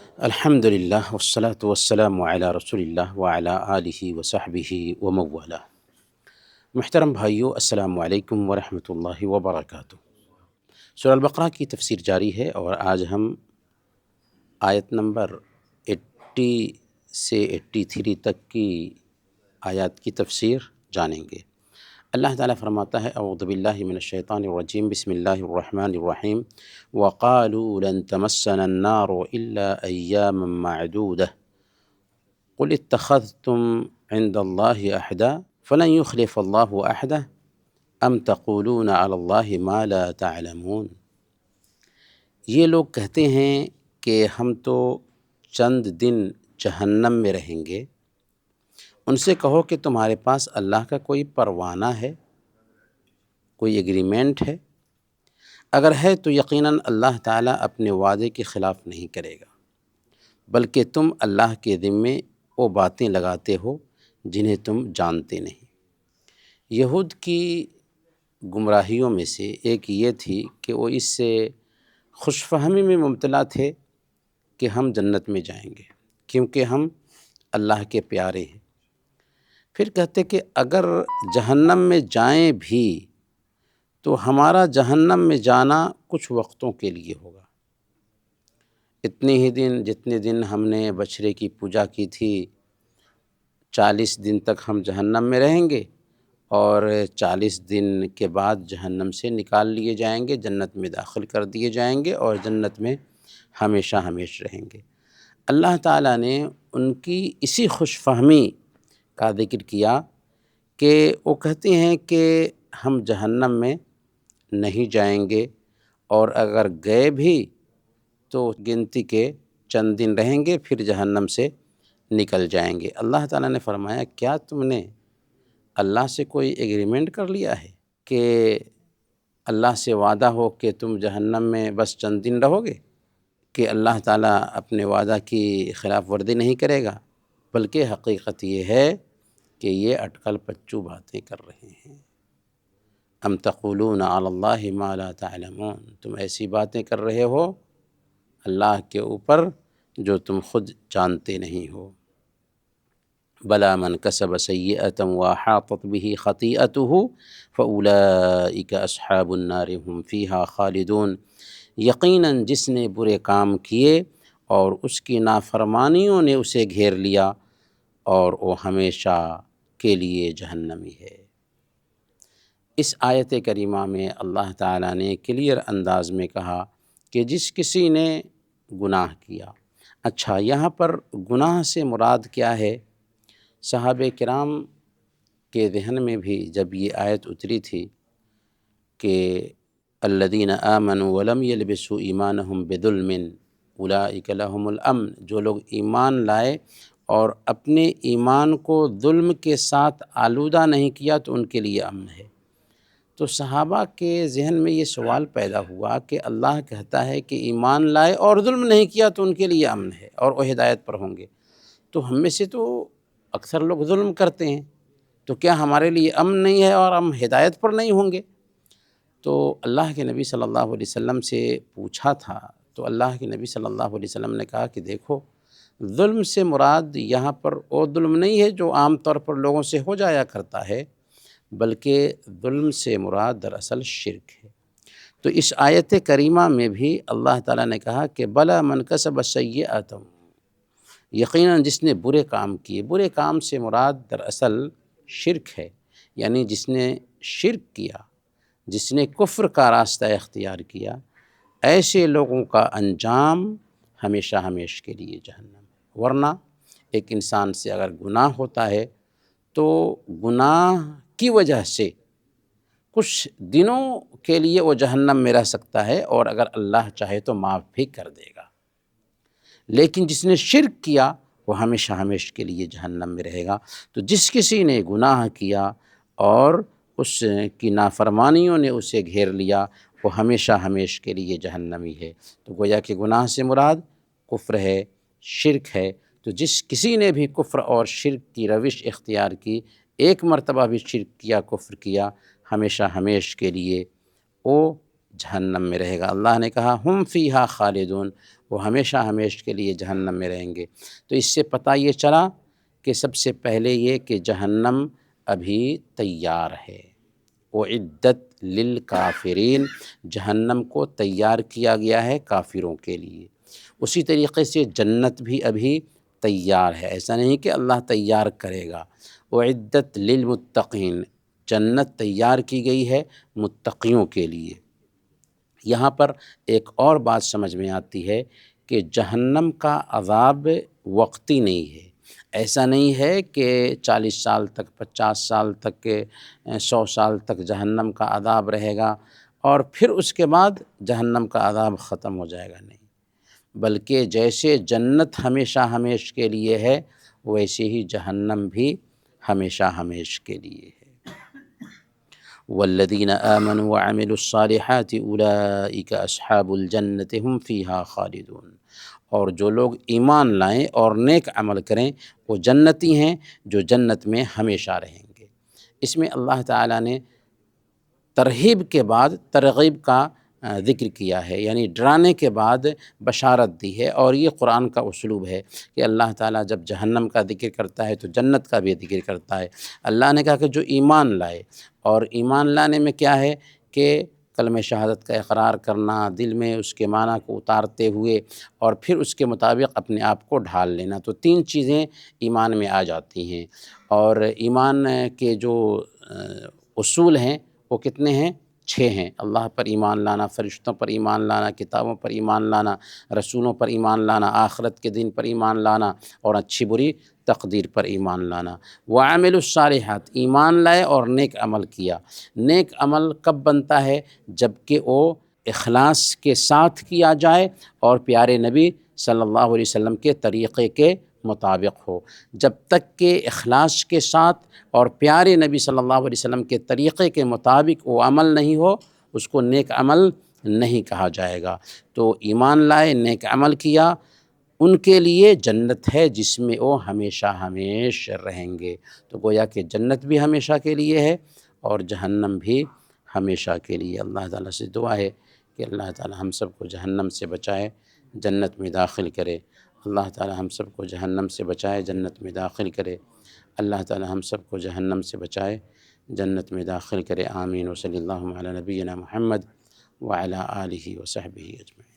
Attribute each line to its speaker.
Speaker 1: الحمدللہ والصلاة والسلام علی رسول اللہ وعلی آلہ وصحبہ ومن والہ۔ محترم بھائیو، السلام علیکم ورحمۃ اللہ وبرکاتہ۔ سورہ البقرہ کی تفسیر جاری ہے اور آج ہم آیت نمبر 80 سے 83 تک کی آیات کی تفسیر جانیں گے۔ اللہ تعالیٰ فرماتا ہے اعوذ باللہ من الشیطان الرجیم، بسم اللہ الرحمن الرحیم، وقالوا لن تمسنا النار الا ایاما معدودہ قل اتخذتم عند اللہ عہدا فلن یخلف اللہ عہدہ ام تقولون علی اللہ ما لا تعلمون۔ یہ لوگ کہتے ہیں کہ ہم تو چند دن جہنم میں رہیں گے۔ ان سے کہو کہ تمہارے پاس اللہ کا کوئی پروانہ ہے، کوئی ایگریمنٹ ہے؟ اگر ہے تو یقیناً اللہ تعالیٰ اپنے وعدے کے خلاف نہیں کرے گا، بلکہ تم اللہ کے ذمے وہ باتیں لگاتے ہو جنہیں تم جانتے نہیں۔ یہود کی گمراہیوں میں سے ایک یہ تھی کہ وہ اس سے خوش فہمی میں مبتلا تھے کہ ہم جنت میں جائیں گے کیونکہ ہم اللہ کے پیارے ہیں۔ پھر کہتے کہ اگر جہنم میں جائیں بھی تو ہمارا جہنم میں جانا کچھ وقتوں کے لیے ہوگا، اتنے ہی دن جتنے دن ہم نے بچھڑے کی پوجا کی تھی، 40 دن تک ہم جہنم میں رہیں گے اور 40 دن کے بعد جہنم سے نکال لیے جائیں گے، جنت میں داخل کر دیے جائیں گے اور جنت میں ہمیشہ ہمیش رہیں گے۔ اللہ تعالیٰ نے ان کی اسی خوش فہمی کا ذکر کیا کہ وہ کہتے ہیں کہ ہم جہنم میں نہیں جائیں گے، اور اگر گئے بھی تو گنتی کے چند دن رہیں گے، پھر جہنم سے نکل جائیں گے۔ اللہ تعالیٰ نے فرمایا کیا تم نے اللہ سے کوئی ایگریمنٹ کر لیا ہے کہ اللہ سے وعدہ ہو کہ تم جہنم میں بس چند دن رہو گے؟ کہ اللہ تعالیٰ اپنے وعدہ کی خلاف ورزی نہیں کرے گا، بلکہ حقیقت یہ ہے کہ یہ اٹکل پچو باتیں کر رہے ہیں۔ ام تقولون علی اللہ ما لا تعلمون، تم ایسی باتیں کر رہے ہو اللہ کے اوپر جو تم خود جانتے نہیں ہو۔ بلا من کسب سیئۃ واحاطت به خطیئته فاولئک اصحاب النار هم فیہا خالدون۔ یقیناً جس نے برے کام کیے اور اس کی نافرمانیوں نے اسے گھیر لیا اور وہ ہمیشہ کے لیے جہنمی ہے۔ اس آیت کریمہ میں اللہ تعالیٰ نے کلیئر انداز میں کہا کہ جس کسی نے گناہ کیا۔ اچھا، یہاں پر گناہ سے مراد کیا ہے؟ صحابہ کرام کے ذہن میں بھی جب یہ آیت اتری تھی کہ الذین آمنوا ولم یلبسوا ایمانہم بظلم اولئک لہم الامن، جو لوگ ایمان لائے اور اپنے ایمان کو ظلم کے ساتھ آلودہ نہیں کیا تو ان کے لیے امن ہے۔ تو صحابہ کے ذہن میں یہ سوال پیدا ہوا کہ اللہ کہتا ہے کہ ایمان لائے اور ظلم نہیں کیا تو ان کے لیے امن ہے اور وہ ہدایت پر ہوں گے، تو ہم میں سے تو اکثر لوگ ظلم کرتے ہیں، تو کیا ہمارے لیے امن نہیں ہے اور ہم ہدایت پر نہیں ہوں گے؟ تو اللہ کے نبی صلی اللہ علیہ وسلم سے پوچھا تھا، تو اللہ کے نبی صلی اللہ علیہ وسلم نے کہا کہ دیکھو، ظلم سے مراد یہاں پر وہ ظلم نہیں ہے جو عام طور پر لوگوں سے ہو جایا کرتا ہے، بلکہ ظلم سے مراد دراصل شرک ہے۔ تو اس آیت کریمہ میں بھی اللہ تعالیٰ نے کہا کہ بلا من کسب سیئۃ، یقیناً جس نے برے کام کیے، برے کام سے مراد دراصل شرک ہے، یعنی جس نے شرک کیا، جس نے کفر کا راستہ اختیار کیا، ایسے لوگوں کا انجام ہمیشہ ہمیش کے لیے جہنم ہے۔ ورنہ ایک انسان سے اگر گناہ ہوتا ہے تو گناہ کی وجہ سے کچھ دنوں کے لیے وہ جہنم میں رہ سکتا ہے اور اگر اللہ چاہے تو معاف بھی کر دے گا، لیکن جس نے شرک کیا وہ ہمیشہ ہمیش کے لیے جہنم میں رہے گا۔ تو جس کسی نے گناہ کیا اور اس کی نافرمانیوں نے اسے گھیر لیا، وہ ہمیشہ ہمیش کے لیے جہنمی ہے۔ تو گویا کہ گناہ سے مراد کفر ہے، شرک ہے۔ تو جس کسی نے بھی کفر اور شرک کی روش اختیار کی، ایک مرتبہ بھی شرک کیا، کفر کیا، ہمیشہ ہمیش کے لیے وہ جہنم میں رہے گا۔ اللہ نے کہا ہم فیہا خالدون، وہ ہمیشہ ہمیشہ کے لیے جہنم میں رہیں گے۔ تو اس سے پتہ یہ چلا کہ سب سے پہلے یہ کہ جہنم ابھی تیار ہے، اعدت للکافرین، جہنم کو تیار کیا گیا ہے کافروں کے لیے۔ اسی طریقے سے جنت بھی ابھی تیار ہے، ایسا نہیں کہ اللہ تیار کرے گا۔ اعدت للمتقین، جنت تیار کی گئی ہے متقیوں کے لیے۔ یہاں پر ایک اور بات سمجھ میں آتی ہے کہ جہنم کا عذاب وقتی نہیں ہے، ایسا نہیں ہے کہ 40 سال تک، 50 سال تک، 100 سال تک جہنم کا عذاب رہے گا اور پھر اس کے بعد جہنم کا عذاب ختم ہو جائے گا، نہیں، بلکہ جیسے جنت ہمیشہ ہمیشہ کے لیے ہے ویسے ہی جہنم بھی ہمیشہ ہمیشہ کے لیے ہے۔ والذین آمنوا وعملوا الصالحات اولئک اصحاب الجنت هم فیہا خالدون، اور جو لوگ ایمان لائیں اور نیک عمل کریں وہ جنتی ہیں جو جنت میں ہمیشہ رہیں گے۔ اس میں اللہ تعالیٰ نے ترغیب کے بعد ترغیب کا ذکر کیا ہے، یعنی ڈرانے کے بعد بشارت دی ہے، اور یہ قرآن کا اسلوب ہے کہ اللہ تعالیٰ جب جہنم کا ذکر کرتا ہے تو جنت کا بھی ذکر کرتا ہے۔ اللہ نے کہا کہ جو ایمان لائے، اور ایمان لانے میں کیا ہے کہ کلمہ شہادت کا اقرار کرنا، دل میں اس کے معنی کو اتارتے ہوئے اور پھر اس کے مطابق اپنے آپ کو ڈھال لینا، تو 3 چیزیں ایمان میں آ جاتی ہیں۔ اور ایمان کے جو اصول ہیں وہ کتنے ہیں؟ 6 ہیں۔ اللہ پر ایمان لانا، فرشتوں پر ایمان لانا، کتابوں پر ایمان لانا، رسولوں پر ایمان لانا، آخرت کے دن پر ایمان لانا، اور اچھی بری تقدیر پر ایمان لانا۔ وعملوا الصالحات، ایمان لائے اور نیک عمل کیا۔ نیک عمل کب بنتا ہے؟ جب کہ وہ اخلاص کے ساتھ کیا جائے اور پیارے نبی صلی اللہ علیہ وسلم کے طریقے کے مطابق ہو۔ جب تک کہ اخلاص کے ساتھ اور پیارے نبی صلی اللہ علیہ وسلم کے طریقے کے مطابق وہ عمل نہیں ہو، اس کو نیک عمل نہیں کہا جائے گا۔ تو ایمان لائے، نیک عمل کیا، ان کے لیے جنت ہے جس میں وہ ہمیشہ ہمیشہ رہیں گے۔ تو گویا کہ جنت بھی ہمیشہ کے لیے ہے اور جہنم بھی ہمیشہ کے لیے۔ اللہ تعالیٰ سے دعا ہے کہ اللہ تعالیٰ ہم سب کو جہنم سے بچائے، جنت میں داخل کرے۔ اللہ تعالیٰ ہم سب کو جہنم سے بچائے، جنت میں داخل کرے۔ اللہ تعالیٰ ہم سب کو جہنم سے بچائے، جنت میں داخل کرے۔ آمین۔ وصلی اللہ علی نبینا محمد وعلی آلہ وصحبہ اجمعین۔